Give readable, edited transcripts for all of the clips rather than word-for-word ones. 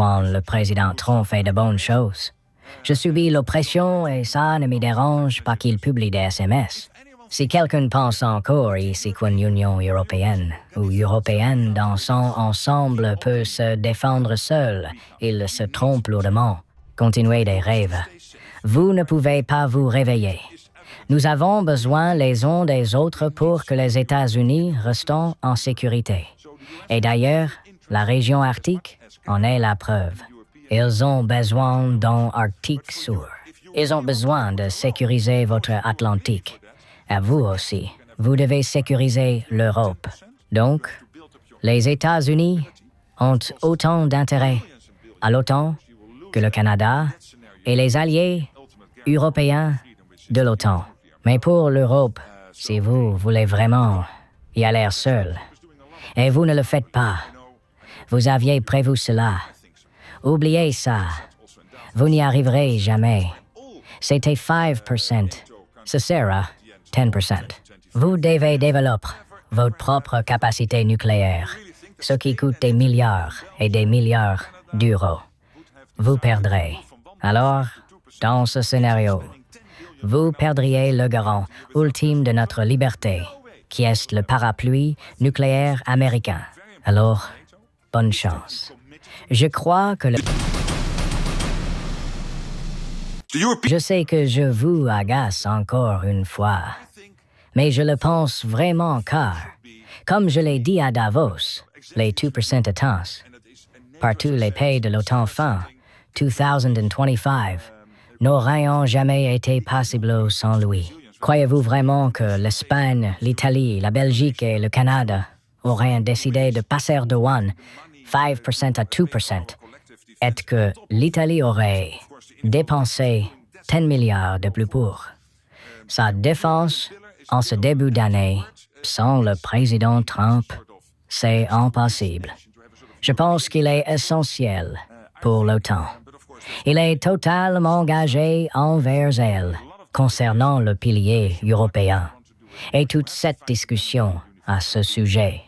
quand le président Trump fait de bonnes choses. Je subis l'oppression et ça ne me dérange pas qu'il publie des SMS. Si quelqu'un pense encore ici qu'une Union européenne ou européenne dans son ensemble peut se défendre seule, il se trompe lourdement. Continuez des rêves. Vous ne pouvez pas vous réveiller. Nous avons besoin les uns des autres pour que les États-Unis restent en sécurité. Et d'ailleurs, la région arctique en est la preuve. Ils ont besoin d'un Arctique sûr. Ils ont besoin de sécuriser votre Atlantique. À vous aussi, vous devez sécuriser l'Europe. Donc, les États-Unis ont autant d'intérêt à l'OTAN que le Canada et les alliés européens de l'OTAN. Mais pour l'Europe, si vous voulez vraiment y aller seul, et vous ne le faites pas, vous aviez prévu cela. Oubliez ça. Vous n'y arriverez jamais. C'était 5%. Ce sera 10%. Vous devez développer votre propre capacité nucléaire, ce qui coûte des milliards et des milliards d'euros. Vous perdrez. Alors, dans ce scénario, vous perdriez le garant ultime de notre liberté, qui est le parapluie nucléaire américain. Alors, bonne chance. Je crois que Je sais que je vous agace encore une fois, mais je le pense vraiment car, comme je l'ai dit à Davos, les 2% attentes, par tous les pays de l'OTAN fin 2025, n'auraient jamais été possibles sans lui. Croyez-vous vraiment que l'Espagne, l'Italie, la Belgique et le Canada auraient décidé de passer de 5% à 2%, et que l'Italie aurait dépensé 10 milliards de plus pour sa défense en ce début d'année sans le président Trump? C'est impossible. Je pense qu'il est essentiel pour l'OTAN. Il est totalement engagé envers elle concernant le pilier européen. Et toute cette discussion à ce sujet,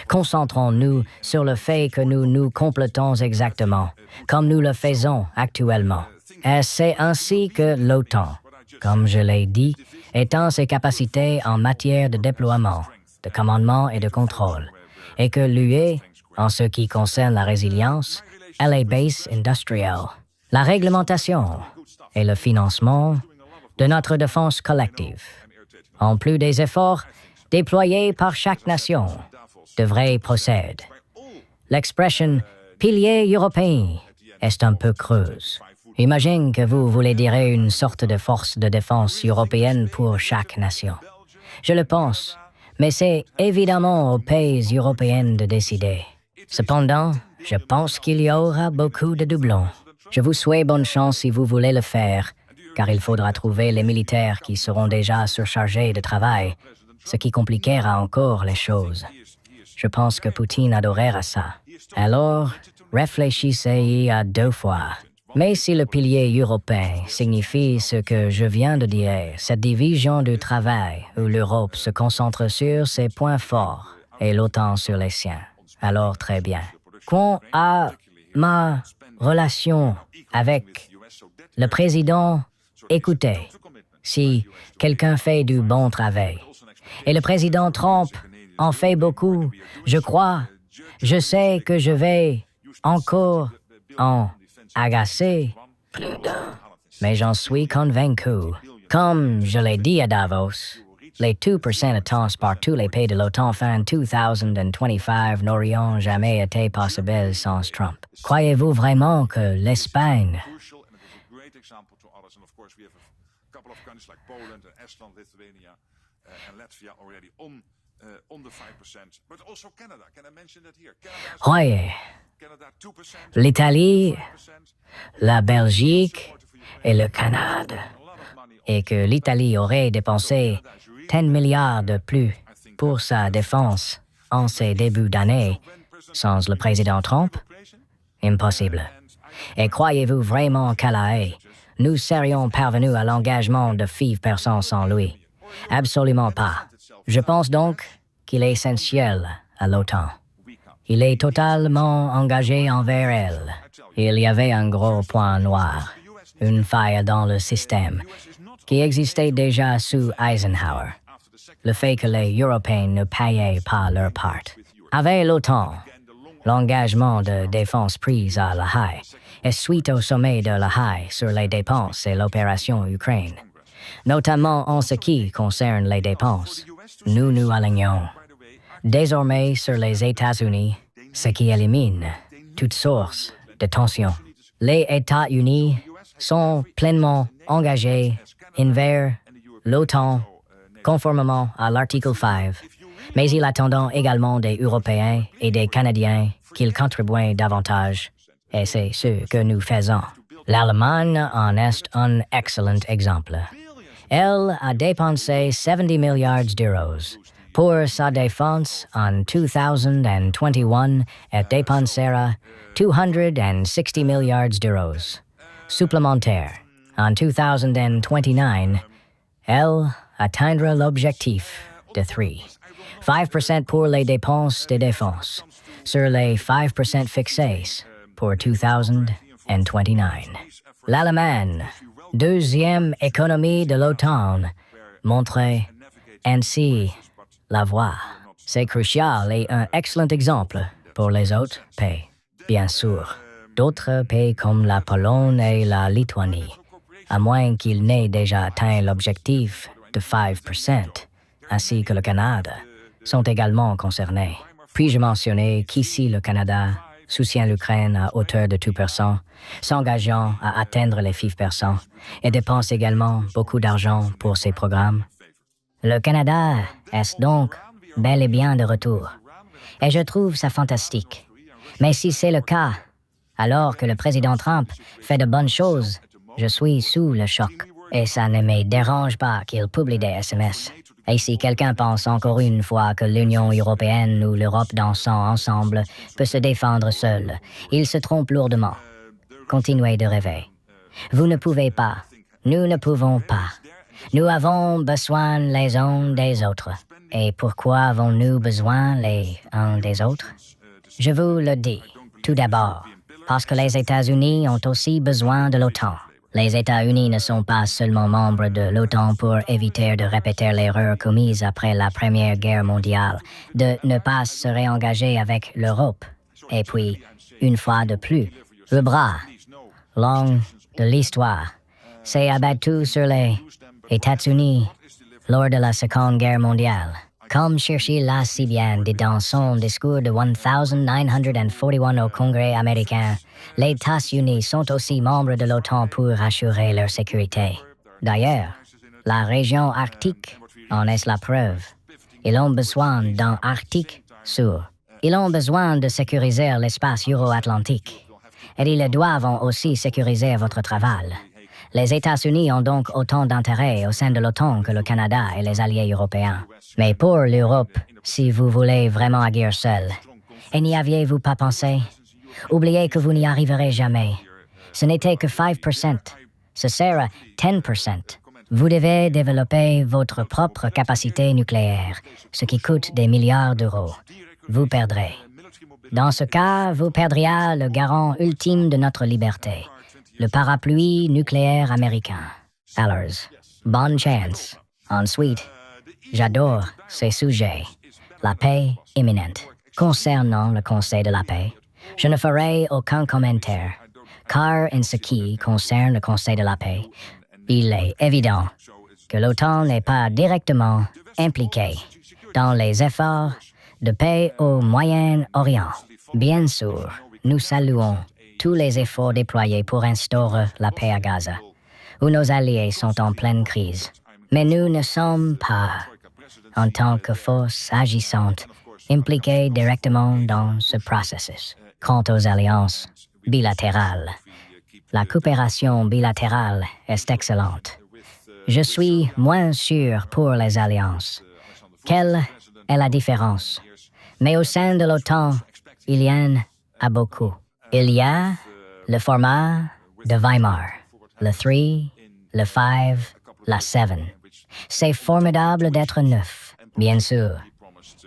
concentrons-nous sur le fait que nous nous complétons exactement, comme nous le faisons actuellement. Et c'est ainsi que l'OTAN, comme je l'ai dit, étend ses capacités en matière de déploiement, de commandement et de contrôle, et que l'UE, en ce qui concerne la résilience, et les bases industrielles, la réglementation et le financement de notre défense collective, en plus des efforts déployés par chaque nation, devraient procéder. L'expression « pilier européen » est un peu creuse. Imagine que vous voulez dire une sorte de force de défense européenne pour chaque nation. Je le pense, mais c'est évidemment aux pays européens de décider. Cependant, je pense qu'il y aura beaucoup de doublons. Je vous souhaite bonne chance si vous voulez le faire, car il faudra trouver les militaires qui seront déjà surchargés de travail, ce qui compliquera encore les choses. Je pense que Poutine adorera ça. Alors, réfléchissez-y à 2 fois. Mais si le pilier européen signifie ce que je viens de dire, cette division du travail où l'Europe se concentre sur ses points forts et l'OTAN sur les siens, alors très bien. Quant à ma relation avec le président, écoutez, si quelqu'un fait du bon travail, et le président Trump en fait beaucoup, je crois, je sais que je vais encore en agacer plus d'un, mais j'en suis convaincu. Comme je l'ai dit à Davos, les 2% attentes par tous les pays de l'OTAN fin 2025 n'auraient jamais été possibles sans Trump. Croyez-vous vraiment que l'Espagne Voyez, l'Italie, la Belgique et le Canada, et que l'Italie aurait dépensé 10 milliards de plus pour sa défense en ces débuts d'année sans le président Trump? Impossible. Et croyez-vous vraiment qu'à La Haye, nous serions parvenus à l'engagement de 5% sans lui? Absolument pas. Je pense donc qu'il est essentiel à l'OTAN. Il est totalement engagé envers elle. il y avait un gros point noir, une faille dans le système, qui existait déjà sous Eisenhower. Le fait que les Européens ne payaient pas leur part. Avec l'OTAN, l'engagement de défense pris à La Haye et suite au sommet de La Haye sur les dépenses et l'opération Ukraine, notamment en ce qui concerne les dépenses, nous nous alignons désormais sur les États-Unis, ce qui élimine toute source de tension. Les États-Unis sont pleinement engagés envers l'OTAN conformément à l'article 5, mais il attendant également des Européens et des Canadiens qu'ils contribuent davantage, et c'est ce que nous faisons. L'Allemagne en est un excellent exemple. Elle a dépensé 70 milliards d'euros pour sa défense en 2021 et dépensera 260 milliards d'euros supplémentaires en 2029. Elle atteindra l'objectif de 5% pour les dépenses de défense sur les 5% fixés pour 2029. L'Allemagne, deuxième économie de l'OTAN, montre ainsi la voie. C'est crucial et un excellent exemple pour les autres pays, bien sûr. D'autres pays comme la Pologne et la Lituanie, à moins qu'ils n'aient déjà atteint l'objectif de 5%, ainsi que le Canada, sont également concernés. Puis-je mentionner qu'ici le Canada soutient l'Ukraine à hauteur de 2%, s'engageant à atteindre les 5% et dépense également beaucoup d'argent pour ces programmes. Le Canada est donc bel et bien de retour, et je trouve ça fantastique. Mais si c'est le cas, alors que le président Trump fait de bonnes choses, je suis sous le choc, et ça ne me dérange pas qu'il publie des SMS. Et si quelqu'un pense encore une fois que l'Union européenne ou l'Europe dansant ensemble peut se défendre seule, il se trompe lourdement. Continuez de rêver. Vous ne pouvez pas. Nous ne pouvons pas. Nous avons besoin les uns des autres. Et pourquoi avons-nous besoin les uns des autres? Je vous le dis, tout d'abord, parce que les États-Unis ont aussi besoin de l'OTAN. Les États-Unis ne sont pas seulement membres de l'OTAN pour éviter de répéter l'erreur commise après la Première Guerre mondiale, de ne pas se réengager avec l'Europe. Et puis, une fois de plus, le bras long de l'histoire s'est abattu sur les États-Unis lors de la Seconde Guerre mondiale. Comme Churchill l'a si bien dit dans son discours de 1941 au Congrès américain, les États-Unis sont aussi membres de l'OTAN pour assurer leur sécurité. D'ailleurs, la région arctique en est la preuve. Ils ont besoin d'un Arctique sûr. Ils ont besoin de sécuriser l'espace euro-atlantique. Et ils doivent aussi sécuriser votre travail. Les États-Unis ont donc autant d'intérêts au sein de l'OTAN que le Canada et les alliés européens. Mais pour l'Europe, si vous voulez vraiment agir seul, et n'y aviez-vous pas pensé? Oubliez que vous n'y arriverez jamais. Ce n'était que 5%. Ce sera 10%. Vous devez développer votre propre capacité nucléaire, ce qui coûte des milliards d'euros. Vous perdrez. Dans ce cas, vous perdriez le garant ultime de notre liberté, le parapluie nucléaire américain. Alors, bonne chance. Ensuite, j'adore ces sujets. La paix imminente. Concernant le Conseil de la paix, je ne ferai aucun commentaire, car en ce qui concerne le Conseil de la paix, il est évident que l'OTAN n'est pas directement impliquée dans les efforts de paix au Moyen-Orient. Bien sûr, nous saluons tous les efforts déployés pour instaurer la paix à Gaza, où nos alliés sont en pleine crise. Mais nous ne sommes pas, en tant que force agissante, impliqués directement dans ce processus. Quant aux alliances bilatérales, la coopération bilatérale est excellente. Je suis moins sûr pour les alliances. Quelle est la différence? Mais au sein de l'OTAN, il y en a beaucoup. Il y a le format de Weimar, le 3, le 5, la 7. C'est formidable d'être neuf, bien sûr.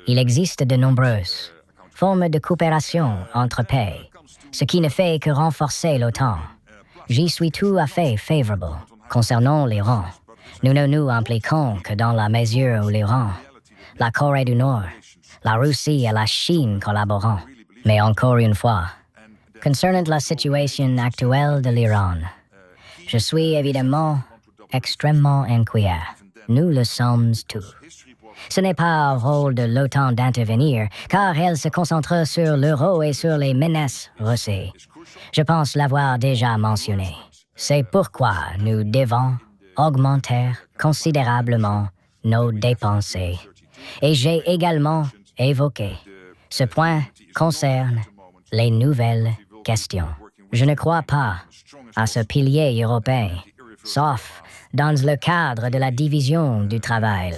Il existe de nombreuses formes de coopération entre pays. ce qui ne fait que renforcer l'OTAN. J'y suis tout à fait favorable. Concernant l'Iran, nous ne nous impliquons que dans la mesure où l'Iran, la Corée du Nord, la Russie et la Chine collaborent. Mais encore une fois, concernant la situation actuelle de l'Iran, je suis évidemment extrêmement inquiet. Nous le sommes tous. Ce n'est pas au rôle de l'OTAN d'intervenir, car elle se concentre sur l'euro et sur les menaces russes. Je pense l'avoir déjà mentionné. C'est pourquoi nous devons augmenter considérablement nos dépenses. Et j'ai également évoqué. Ce point concerne les nouvelles questions. Je ne crois pas à ce pilier européen, sauf dans le cadre de la division du travail.